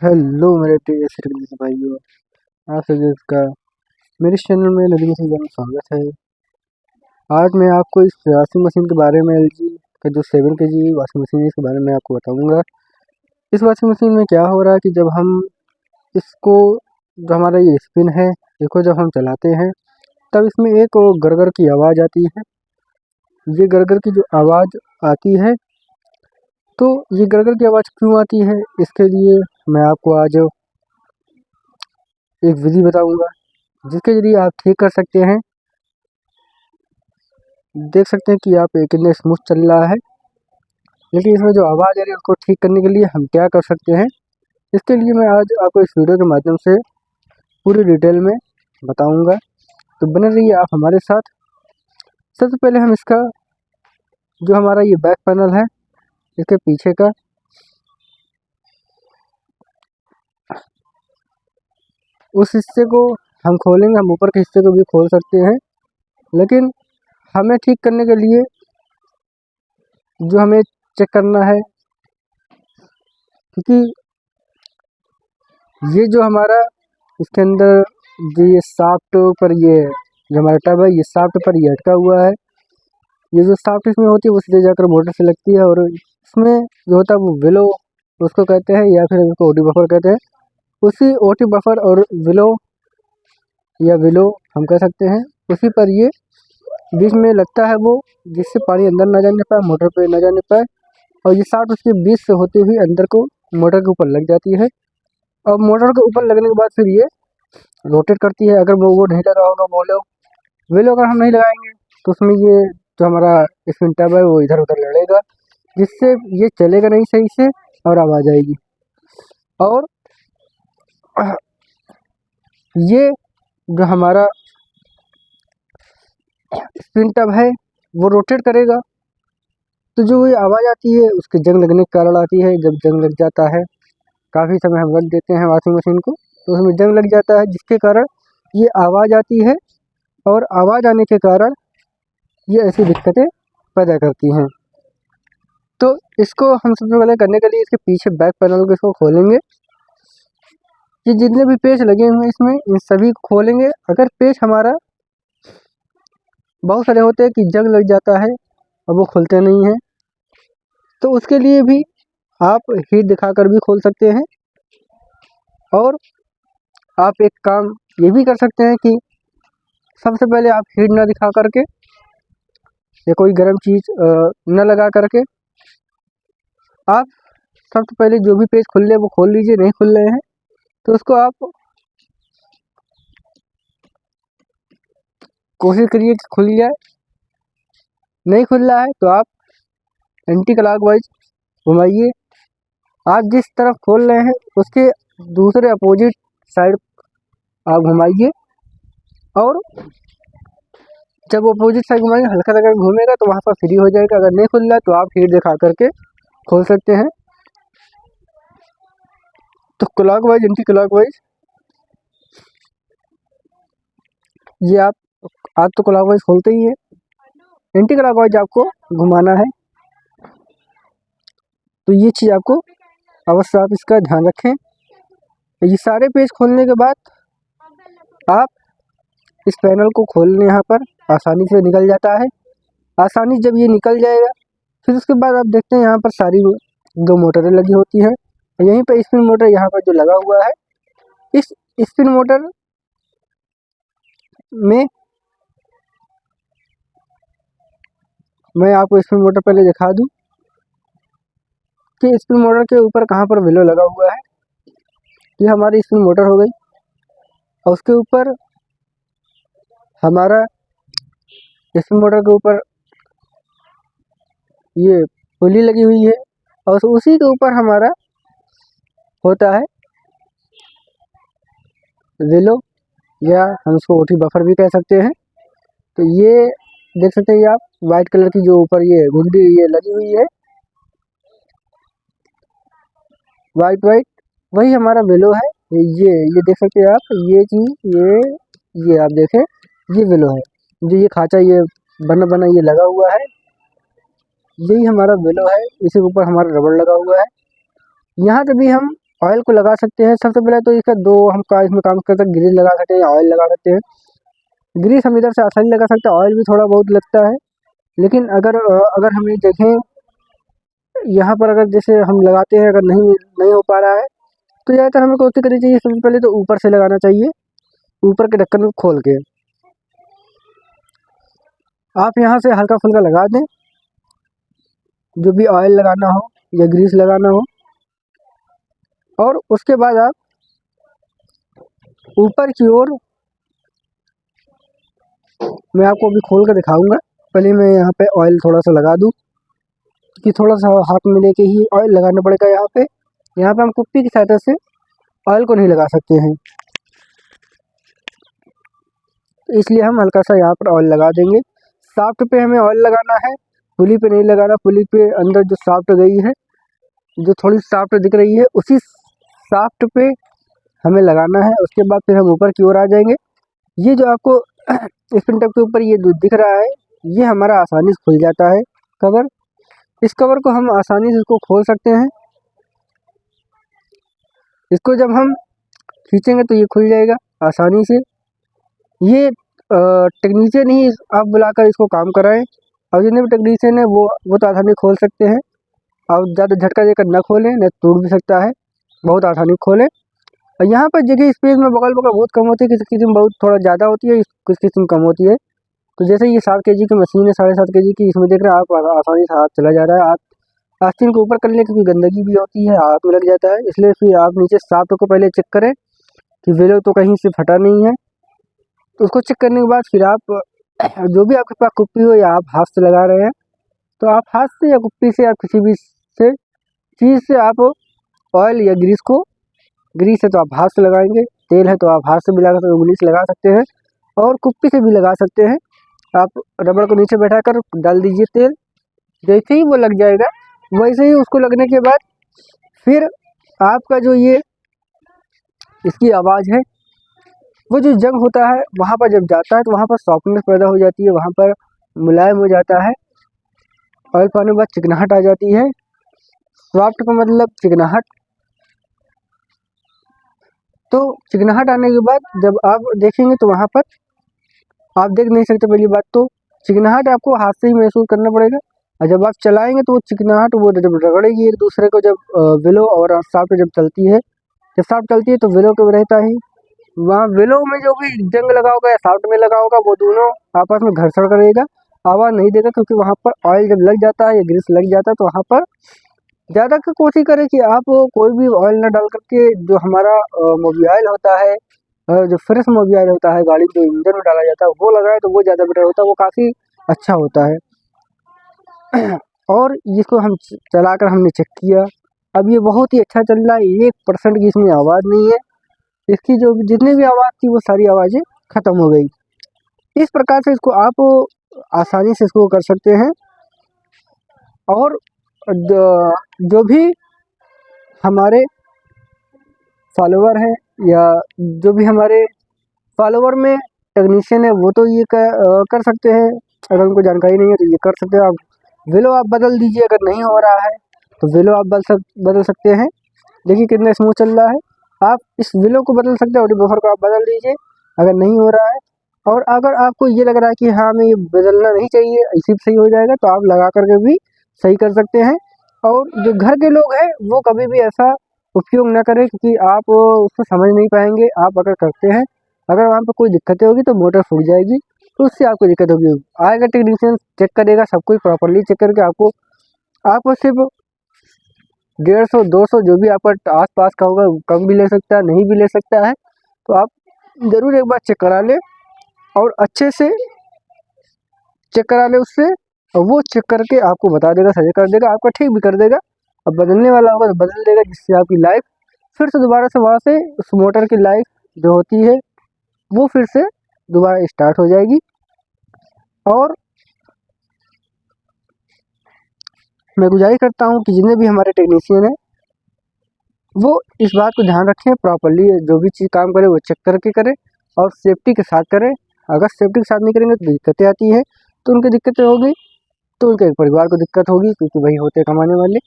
Hello मेरे प्रिय श्रीकृष्ण भाइयों, आप सभी का मेरे चैनल में नदी से जाना स्वागत है। आज मैं आपको इस वॉशिंग मशीन के बारे में एलजी का जो 7 kg वॉशिंग मशीन है इसके बारे में आपको बताऊंगा। इस वॉशिंग मशीन में क्या हो रहा है कि जब हम इसको जो हमारा ये स्पिन है इसको जब हम चलाते हैं तब इसमें एक गरगर की आवाज़ आती है। ये गरगर की जो आवाज़ आती है तो ये गरगर की आवाज़ क्यों आती है, इसके लिए मैं आपको आज एक विधि बताऊंगा जिसके जरिए आप ठीक कर सकते हैं। देख सकते हैं कि आप कितने स्मूथ चल रहा है, लेकिन इसमें जो आवाज़ आ रही है उसको ठीक करने के लिए हम क्या कर सकते हैं, इसके लिए मैं आज आपको इस वीडियो के माध्यम से पूरी डिटेल में बताऊंगा। तो बने रहिए आप हमारे साथ। सबसे पहले हम इसका जो हमारा ये बैक पैनल है इसके पीछे का उस हिस्से को हम खोलेंगे। हम ऊपर के हिस्से को भी खोल सकते हैं, लेकिन हमें ठीक करने के लिए जो हमें चेक करना है, क्योंकि ये जो हमारा इसके अंदर जो ये साफ्ट पर ये जो हमारा टब है ये साफ्ट पर ये अटका हुआ है। ये जो साफ्ट इसमें होती है वो सीधे जाकर मोटर से लगती है और इसमें जो होता है वो विलो उसको कहते हैं या फिर उसको ओटी बफर कहते हैं। उसी ओटी बफर और विलो या विलो हम कह सकते हैं, उसी पर ये बीच में लगता है वो, जिससे पानी अंदर ना जाने पाए, मोटर पे ना जाने पाए। और ये साफ्ट उसके बीच से होती हुई अंदर को मोटर के ऊपर लग जाती है और मोटर के ऊपर लगने के बाद फिर ये रोटेट करती है। अगर वो नहीं लगा होगा विलो अगर हम नहीं लगाएंगे तो उसमें ये जो हमारा स्पिन टब है वो इधर उधर लड़ेगा, जिससे ये चलेगा नहीं सही से और आवाज़ आएगी। और ये जो हमारा स्पिन टब है वो रोटेट करेगा, तो जो ये आवाज़ आती है उसके जंग लगने के कारण आती है। जब जंग लग जाता है, काफ़ी समय हम रख देते हैं वॉशिंग मशीन को तो उसमें जंग लग जाता है, जिसके कारण ये आवाज़ आती है और आवाज़ आने के कारण ये ऐसी दिक्कतें पैदा करती हैं। तो इसको हम सबसे पहले करने के लिए इसके पीछे बैक पैनल को इसको खोलेंगे। ये जितने भी पेच लगे हुए हैं इसमें इन सभी को खोलेंगे। अगर पेच हमारा बहुत सारे होते हैं कि जंग लग जाता है और वो खुलते नहीं हैं, तो उसके लिए भी आप हीट दिखाकर भी खोल सकते हैं। और आप एक काम ये भी कर सकते हैं कि सबसे पहले आप हीट ना दिखा करके या कोई गर्म चीज़ न लगा करके आप सबसे पहले जो भी पेज खुल रहे वो खोल लीजिए। नहीं खुल रहे हैं तो उसको आप कोशिश करिए कि खुल जाए। नहीं खुल रहा है तो आप एंटी क्लॉकवाइज घुमाइए। आप जिस तरफ खोल रहे हैं उसके दूसरे अपोजिट साइड आप घुमाइए, और जब अपोजिट साइड घुमाएंगे हल्का हल्का घूमेगा तो वहाँ पर फ्री हो जाएगा। अगर नहीं खुल रहा है तो आप हीट दिखा करके खोल सकते हैं। तो क्लॉकवाइज एंटी क्लॉकवाइज ये आप तो क्लॉकवाइज खोलते ही है, एंटी क्लॉकवाइज आपको घुमाना है। तो ये चीज़ आपको अवश्य आप इसका ध्यान रखें। ये सारे पेज खोलने के बाद आप इस पैनल को खोल लें। यहाँ पर आसानी से निकल जाता है। आसानी जब ये निकल जाएगा फिर उसके बाद आप देखते हैं यहाँ पर सारी 2 मोटरें लगी होती हैं। यहीं पर स्पिन मोटर यहाँ पर जो लगा हुआ है, इस स्पिन मोटर में मैं आपको स्पिन मोटर पहले दिखा दूं कि स्पिन मोटर के ऊपर कहाँ पर विलो लगा हुआ है। ये हमारी स्पिन मोटर हो गई और उसके ऊपर हमारा स्पिन मोटर के ऊपर ये पुली लगी हुई है और उसी के ऊपर हमारा होता है विलो, या हम इसको ओटी बफर भी कह सकते हैं। तो ये देख सकते हैं आप वाइट कलर की जो ऊपर ये गुंडी ये लगी हुई है, वाइट वही हमारा विलो है। ये देख सकते हैं आप, ये चीज़ ये आप देखें ये विलो है। जो ये खांचा ये बना ये लगा हुआ है, यही हमारा विलो है। इसी के ऊपर हमारा रबड़ लगा हुआ है। यहाँ से भी हम ऑयल को लगा सकते हैं। सबसे पहले तो इसका दो हम का इसमें काम कर सकते हैं, ग्रीस लगा सकते हैं या ऑयल लगा सकते हैं। ग्रीस हम इधर से आसानी लगा सकते हैं, ऑयल भी थोड़ा बहुत लगता है। लेकिन अगर हम ये देखें यहाँ पर, अगर जैसे हम लगाते हैं, अगर नहीं नहीं हो पा रहा है तो ज़्यादातर हमें कोशिश करनी चाहिए, सबसे पहले तो ऊपर से लगाना चाहिए, ऊपर के ढक्कन को खोल के। आप यहाँ से हल्का फुल्का लगा दें, जो भी ऑयल लगाना हो या ग्रीस लगाना हो, और उसके बाद आप ऊपर की ओर, मैं आपको अभी खोल कर दिखाऊंगा। पहले मैं यहाँ पे ऑयल थोड़ा सा लगा दूँ कि थोड़ा सा हाथ में लेके ही ऑयल लगाना पड़ेगा। यहाँ पे हम कुप्पी की सहायता से ऑयल को नहीं लगा सकते हैं, तो इसलिए हम हल्का सा यहाँ पर ऑयल लगा देंगे। शाफ्ट पे हमें ऑयल लगाना है, पुली पे नहीं लगाना। पुली पे अंदर जो शाफ्ट गई है, जो थोड़ी शाफ्ट दिख रही है, उसी शाफ्ट पे हमें लगाना है। उसके बाद फिर हम ऊपर की ओर आ जाएंगे। ये जो आपको स्पिन टैप के ऊपर ये जो दिख रहा है, ये हमारा आसानी से खुल जाता है कवर। इस कवर को हम आसानी से इसको खोल सकते हैं। इसको जब हम खींचेंगे तो ये खुल जाएगा आसानी से। ये टेक्नीशियन ही आप बुलाकर इसको काम कराएं, और जितने भी टेक्नीशियन है वो तो आसानी खोल सकते हैं। और ज़्यादा झटका देकर न खोलें, नहीं टूट भी सकता है, बहुत आसानी खोलें। और यहाँ पर जगह स्पेस में बगल बगल बहुत कम होती है, किसी किस्म बहुत थोड़ा ज़्यादा होती है, किस किस्म कम होती है। तो जैसे ये 7 kg की मशीन है, 7.5 kg की, इसमें देख रहे हैं आप आसानी से हाथ चला जा रहा है। आप आस्तीन को ऊपर कर लें, क्योंकि गंदगी भी होती है, हाथ में लग जाता है, इसलिए फिर आप नीचे शाफ्ट को पहले चेक करें कि वेलो तो कहीं से फटा नहीं है। तो उसको चेक करने के बाद फिर आप जो भी आपके पास कुप्पी हो, या आप हाथ से लगा रहे हैं, तो आप हाथ से या कुप्पी से, आप किसी भी से चीज़ से आप ऑयल या ग्रीस को, ग्रीस है तो आप हाथ से लगाएंगे, तेल है तो आप हाथ से भी लगा सकते हैं, उंगली से लगा सकते हैं, और कुप्पी से भी लगा सकते हैं। आप रबड़ को नीचे बैठाकर डाल दीजिए तेल, जैसे ही वो लग जाएगा, वैसे ही उसको लगने के बाद फिर आपका जो ये इसकी आवाज़ है, वो जो जंग होता है वहाँ पर जब जाता है, तो वहाँ पर सॉफ्टनेस पैदा हो जाती है, वहाँ पर मुलायम हो जाता है। ऑयल पाने के बाद चिकनाहट आ जाती है। सॉफ्ट का मतलब चिकनाहट। तो चिकनाहट आने के बाद जब आप देखेंगे तो वहाँ पर आप देख नहीं सकते। पहली बात तो चिकनाहट आपको हाथ से ही महसूस करना पड़ेगा, और जब आप चलाएंगे तो वो चिकनाहट वो जब रगड़ेगी एक दूसरे को, जब विलो और सॉफ्ट जब चलती है, जब सॉफ्ट चलती है तो विलो के रहता ही, वहाँ विलो में जो भी जंग लगा होगा या सॉफ्ट में लगा होगा, वो दोनों आपस में घर्षण करेगा, आवाज़ नहीं देगा, क्योंकि वहाँ पर ऑयल जब लग जाता है या ग्रीस लग जाता है, तो वहाँ पर ज़्यादा की कोशिश करें कि आप कोई भी ऑयल ना डाल करके, जो हमारा मोबिल होता है, जो फ्रेश मोबिल होता है गाड़ी जो इंजन में डाला जाता है, वो लगाए तो वो ज़्यादा बेटर होता है, वो काफ़ी अच्छा होता है। और इसको हम चलाकर हमने चेक किया, अब ये बहुत ही अच्छा चल रहा है, 1% की इसमें आवाज़ नहीं है। इसकी जो जितनी भी आवाज़ थी वो सारी आवाज़ें ख़त्म हो गई। इस प्रकार से इसको आप आसानी से इसको कर सकते हैं। और जो भी हमारे फॉलोवर हैं, या जो भी हमारे फॉलोवर में टेक्नीशियन है, वो तो ये कर सकते हैं। अगर उनको जानकारी नहीं है तो ये कर सकते हैं। आप विलो आप बदल दीजिए, अगर नहीं हो रहा है तो विलो आप बदल सकते हैं। देखिए कितना स्मूथ चल रहा है। आप इस विलो को बदल सकते हैं, ऑडी बफर को आप बदल दीजिए अगर नहीं हो रहा है। और अगर आपको ये लग रहा है कि हाँ हमें ये बदलना नहीं चाहिए, इसी सही हो जाएगा, तो आप लगा करके भी सही कर सकते हैं। और जो घर के लोग हैं वो कभी भी ऐसा उपयोग ना करें, क्योंकि आप उसको समझ नहीं पाएंगे। आप अगर करते हैं, अगर वहाँ पर कोई दिक्कतें होगी तो मोटर फूट जाएगी, तो उससे आपको दिक्कत होगी। आएगा टेक्नीशियन, चेक करेगा, सब कुछ प्रॉपरली चेक करके आपको सिर्फ 150-200 जो भी आपका आस पास का होगा, कम भी ले सकता है, नहीं भी ले सकता है। तो आप ज़रूर एक बार चेक करा लें, और अच्छे से चेक करा लें उससे, और वो चेक करके आपको बता देगा, सही कर देगा, आपका ठीक भी कर देगा। अब बदलने वाला होगा तो बदल देगा, जिससे आपकी लाइफ फिर से दोबारा से वहाँ से उस मोटर की लाइफ जो होती है वो फिर से दोबारा स्टार्ट हो जाएगी। और मैं गुजारिश करता हूँ कि जितने भी हमारे टेक्नीशियन हैं वो इस बात को ध्यान रखें, प्रॉपरली जो भी चीज़ काम करे वो चेक करके करें, और सेफ्टी के साथ करें। अगर सेफ्टी के साथ नहीं करेंगे तो दिक्कतें आती हैं, तो उनकी दिक्कतें होगी, तो उनके परिवार को दिक्कत होगी, क्योंकि वही होते कमाने वाले।